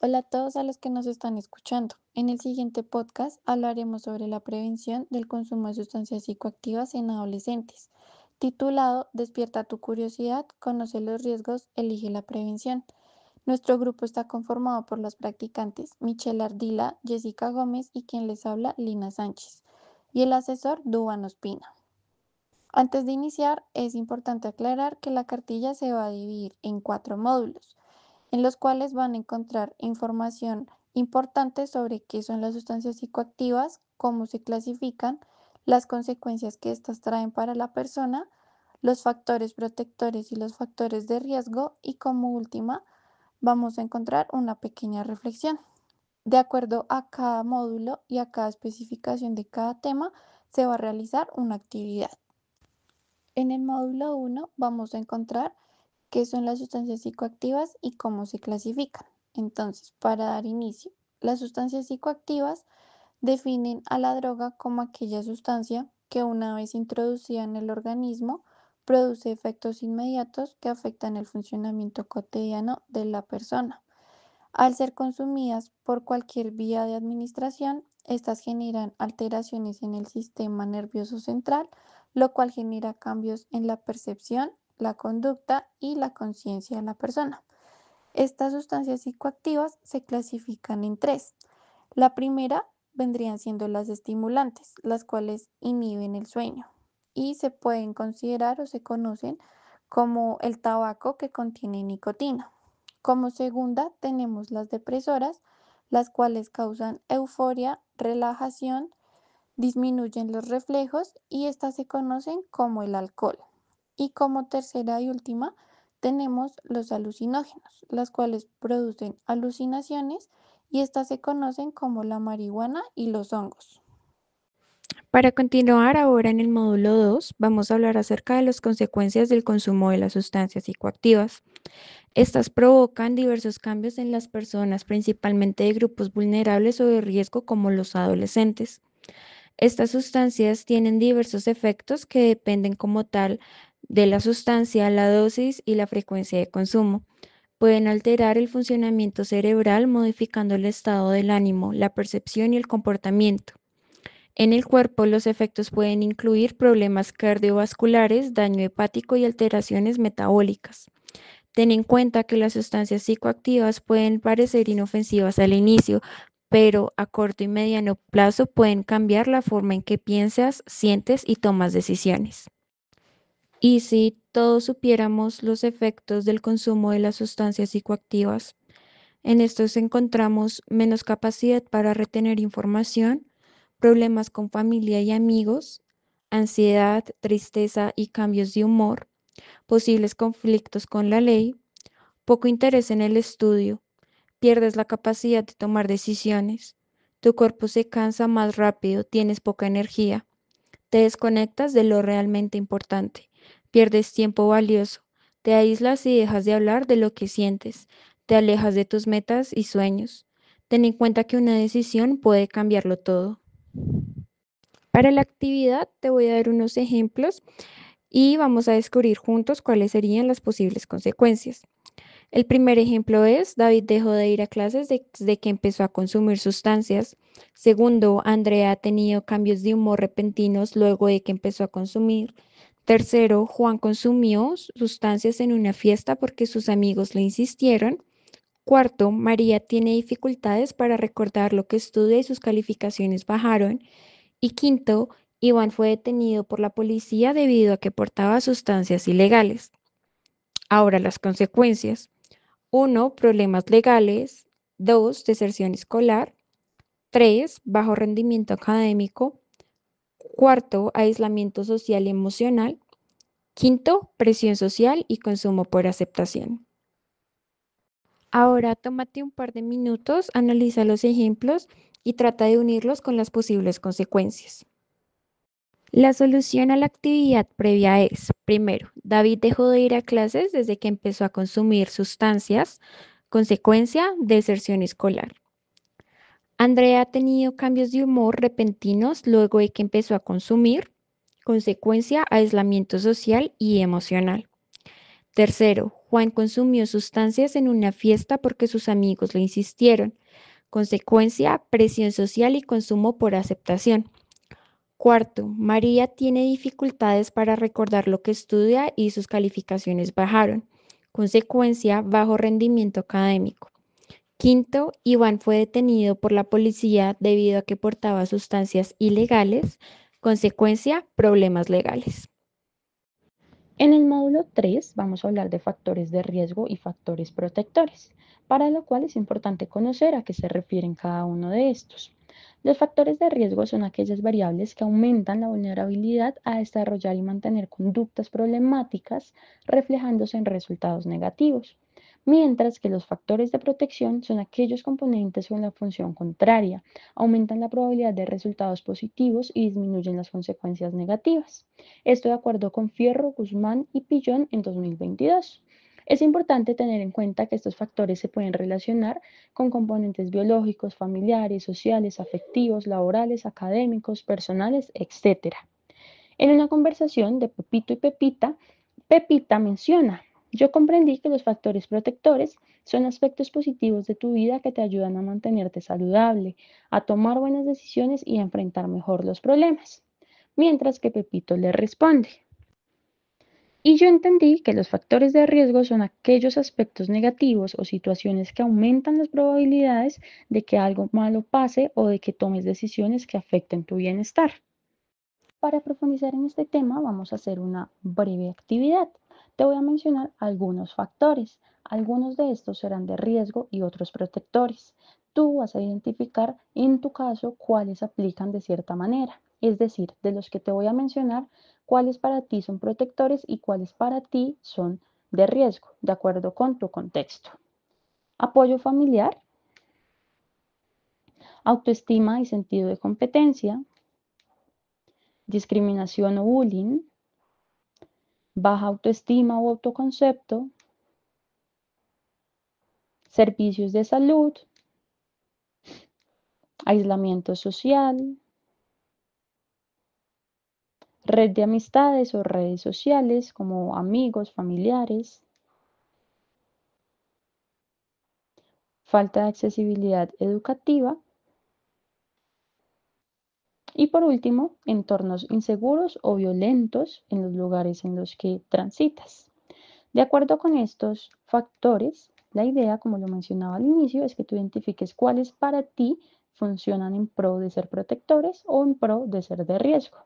Hola a todos a los que nos están escuchando. En el siguiente podcast hablaremos sobre la prevención del consumo de sustancias psicoactivas en adolescentes, titulado Despierta tu curiosidad, conoce los riesgos, elige la prevención. Nuestro grupo está conformado por las practicantes Michelle Ardila, Jessica Gómez y quien les habla, Lina Sánchez, y el asesor Dúban Ospina. Antes de iniciar, es importante aclarar que la cartilla se va a dividir en 4 módulos en los cuales van a encontrar información importante sobre qué son las sustancias psicoactivas, cómo se clasifican, las consecuencias que éstas traen para la persona, los factores protectores y los factores de riesgo y como última vamos a encontrar una pequeña reflexión. De acuerdo a cada módulo y a cada especificación de cada tema, se va a realizar una actividad. En el módulo 1 vamos a encontrar qué son las sustancias psicoactivas y cómo se clasifican. Entonces, para dar inicio, las sustancias psicoactivas definen a la droga como aquella sustancia que una vez introducida en el organismo produce efectos inmediatos que afectan el funcionamiento cotidiano de la persona. Al ser consumidas por cualquier vía de administración, estas generan alteraciones en el sistema nervioso central, lo cual genera cambios en la percepción, la conducta y la conciencia de la persona. Estas sustancias psicoactivas se clasifican en tres. La primera vendrían siendo las estimulantes, las cuales inhiben el sueño y se pueden considerar o se conocen como el tabaco que contiene nicotina. Como segunda tenemos las depresoras, las cuales causan euforia, relajación, disminuyen los reflejos y estas se conocen como el alcohol. Y como tercera y última tenemos los alucinógenos, las cuales producen alucinaciones y estas se conocen como la marihuana y los hongos. Para continuar ahora en el módulo 2, vamos a hablar acerca de las consecuencias del consumo de las sustancias psicoactivas. Estas provocan diversos cambios en las personas, principalmente de grupos vulnerables o de riesgo como los adolescentes. Estas sustancias tienen diversos efectos que dependen como tal de la sustancia, la dosis y la frecuencia de consumo. Pueden alterar el funcionamiento cerebral, modificando el estado del ánimo, la percepción y el comportamiento. En el cuerpo, los efectos pueden incluir problemas cardiovasculares, daño hepático y alteraciones metabólicas. Ten en cuenta que las sustancias psicoactivas pueden parecer inofensivas al inicio, pero a corto y mediano plazo pueden cambiar la forma en que piensas, sientes y tomas decisiones. Y si todos supiéramos los efectos del consumo de las sustancias psicoactivas, en estos encontramos menos capacidad para retener información, problemas con familia y amigos, ansiedad, tristeza y cambios de humor, posibles conflictos con la ley, poco interés en el estudio, pierdes la capacidad de tomar decisiones, tu cuerpo se cansa más rápido, tienes poca energía, te desconectas de lo realmente importante, pierdes tiempo valioso, te aíslas y dejas de hablar de lo que sientes, te alejas de tus metas y sueños. Ten en cuenta que una decisión puede cambiarlo todo. Para la actividad te voy a dar unos ejemplos y vamos a descubrir juntos cuáles serían las posibles consecuencias. El primer ejemplo es, David dejó de ir a clases desde que empezó a consumir sustancias. Segundo, Andrea ha tenido cambios de humor repentinos luego de que empezó a consumir. Tercero, Juan consumió sustancias en una fiesta porque sus amigos le insistieron. Cuarto, María tiene dificultades para recordar lo que estudia y sus calificaciones bajaron. Y quinto, Iván fue detenido por la policía debido a que portaba sustancias ilegales. Ahora las consecuencias. Uno, problemas legales. 2, deserción escolar. 3, bajo rendimiento académico. Cuarto, aislamiento social y emocional. Quinto, presión social y consumo por aceptación. Ahora tómate un par de minutos, analiza los ejemplos y trata de unirlos con las posibles consecuencias. La solución a la actividad previa es, primero, David dejó de ir a clases desde que empezó a consumir sustancias, consecuencia, deserción escolar. Andrea ha tenido cambios de humor repentinos luego de que empezó a consumir, consecuencia, aislamiento social y emocional. Tercero, Juan consumió sustancias en una fiesta porque sus amigos le insistieron. Consecuencia, presión social y consumo por aceptación. Cuarto, María tiene dificultades para recordar lo que estudia y sus calificaciones bajaron. Consecuencia, bajo rendimiento académico. Quinto, Iván fue detenido por la policía debido a que portaba sustancias ilegales. Consecuencia, problemas legales. En el módulo 3 vamos a hablar de factores de riesgo y factores protectores, para lo cual es importante conocer a qué se refieren cada uno de estos. Los factores de riesgo son aquellas variables que aumentan la vulnerabilidad a desarrollar y mantener conductas problemáticas, reflejándose en resultados negativos, mientras que los factores de protección son aquellos componentes con la función contraria, aumentan la probabilidad de resultados positivos y disminuyen las consecuencias negativas. Esto de acuerdo con Fierro, Guzmán y Pillón en 2022. Es importante tener en cuenta que estos factores se pueden relacionar con componentes biológicos, familiares, sociales, afectivos, laborales, académicos, personales, etc. En una conversación de Pepito y Pepita, Pepita menciona: yo comprendí que los factores protectores son aspectos positivos de tu vida que te ayudan a mantenerte saludable, a tomar buenas decisiones y a enfrentar mejor los problemas. Mientras que Pepito le responde: y yo entendí que los factores de riesgo son aquellos aspectos negativos o situaciones que aumentan las probabilidades de que algo malo pase o de que tomes decisiones que afecten tu bienestar. Para profundizar en este tema vamos a hacer una breve actividad. Te voy a mencionar algunos factores. Algunos de estos serán de riesgo y otros protectores. Tú vas a identificar en tu caso cuáles aplican de cierta manera. Es decir, de los que te voy a mencionar, cuáles para ti son protectores y cuáles para ti son de riesgo, de acuerdo con tu contexto. Apoyo familiar, autoestima y sentido de competencia, discriminación o bullying, baja autoestima o autoconcepto, servicios de salud, aislamiento social, red de amistades o redes sociales como amigos, familiares, falta de accesibilidad educativa y por último, entornos inseguros o violentos en los lugares en los que transitas. De acuerdo con estos factores, la idea, como lo mencionaba al inicio, es que tú identifiques cuáles para ti funcionan en pro de ser protectores o en pro de ser de riesgo.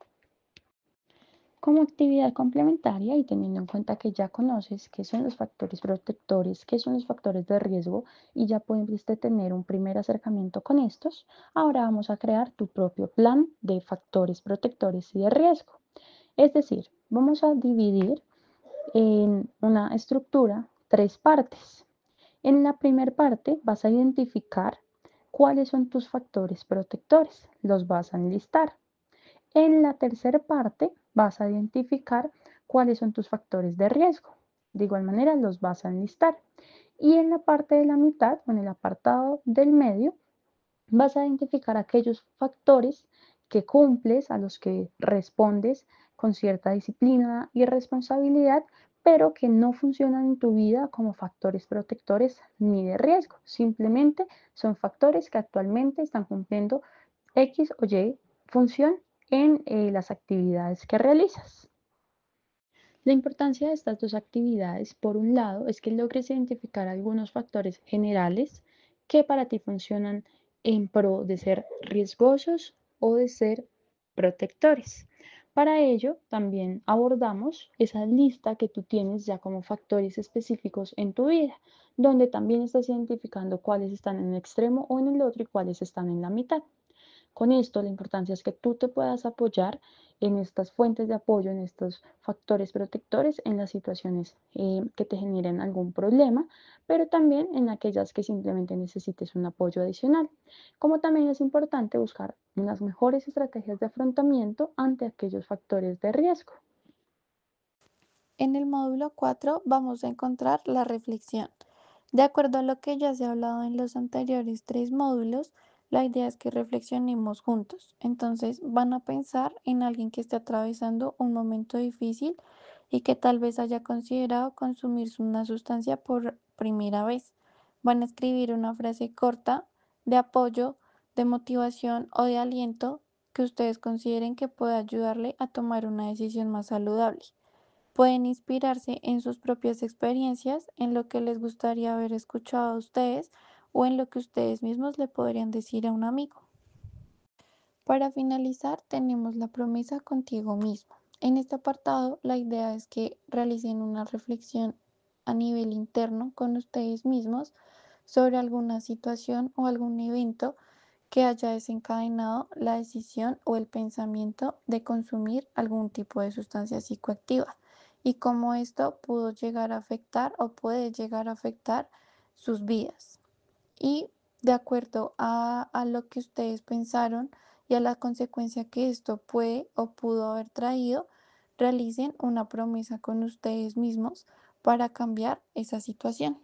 Como actividad complementaria y teniendo en cuenta que ya conoces qué son los factores protectores, qué son los factores de riesgo y ya pudiste tener un primer acercamiento con estos, ahora vamos a crear tu propio plan de factores protectores y de riesgo. Es decir, vamos a dividir en una estructura 3 partes. En la primera parte vas a identificar cuáles son tus factores protectores, los vas a enlistar. En la tercera parte vas a identificar cuáles son tus factores de riesgo. De igual manera los vas a enlistar. Y en la parte de la mitad, o en el apartado del medio, vas a identificar aquellos factores que cumples, a los que respondes con cierta disciplina y responsabilidad, pero que no funcionan en tu vida como factores protectores ni de riesgo. Simplemente son factores que actualmente están cumpliendo X o Y función en las actividades que realizas. La importancia de estas dos actividades, por un lado, es que logres identificar algunos factores generales que para ti funcionan en pro de ser riesgosos o de ser protectores. Para ello, también abordamos esa lista que tú tienes ya como factores específicos en tu vida, donde también estás identificando cuáles están en el extremo o en el otro y cuáles están en la mitad. Con esto, la importancia es que tú te puedas apoyar en estas fuentes de apoyo, en estos factores protectores, en las situaciones que te generen algún problema, pero también en aquellas que simplemente necesites un apoyo adicional. Como también es importante buscar unas mejores estrategias de afrontamiento ante aquellos factores de riesgo. En el módulo 4 vamos a encontrar la reflexión. De acuerdo a lo que ya se ha hablado en los anteriores 3 módulos, la idea es que reflexionemos juntos. Entonces van a pensar en alguien que esté atravesando un momento difícil y que tal vez haya considerado consumir una sustancia por primera vez. Van a escribir una frase corta de apoyo, de motivación o de aliento que ustedes consideren que puede ayudarle a tomar una decisión más saludable. Pueden inspirarse en sus propias experiencias, en lo que les gustaría haber escuchado a ustedes o en lo que ustedes mismos le podrían decir a un amigo. Para finalizar, tenemos la promesa contigo mismo. En este apartado, la idea es que realicen una reflexión a nivel interno con ustedes mismos sobre alguna situación o algún evento que haya desencadenado la decisión o el pensamiento de consumir algún tipo de sustancia psicoactiva y cómo esto pudo llegar a afectar o puede llegar a afectar sus vidas. Y de acuerdo a lo que ustedes pensaron y a la consecuencia que esto puede o pudo haber traído, realicen una promesa con ustedes mismos para cambiar esa situación.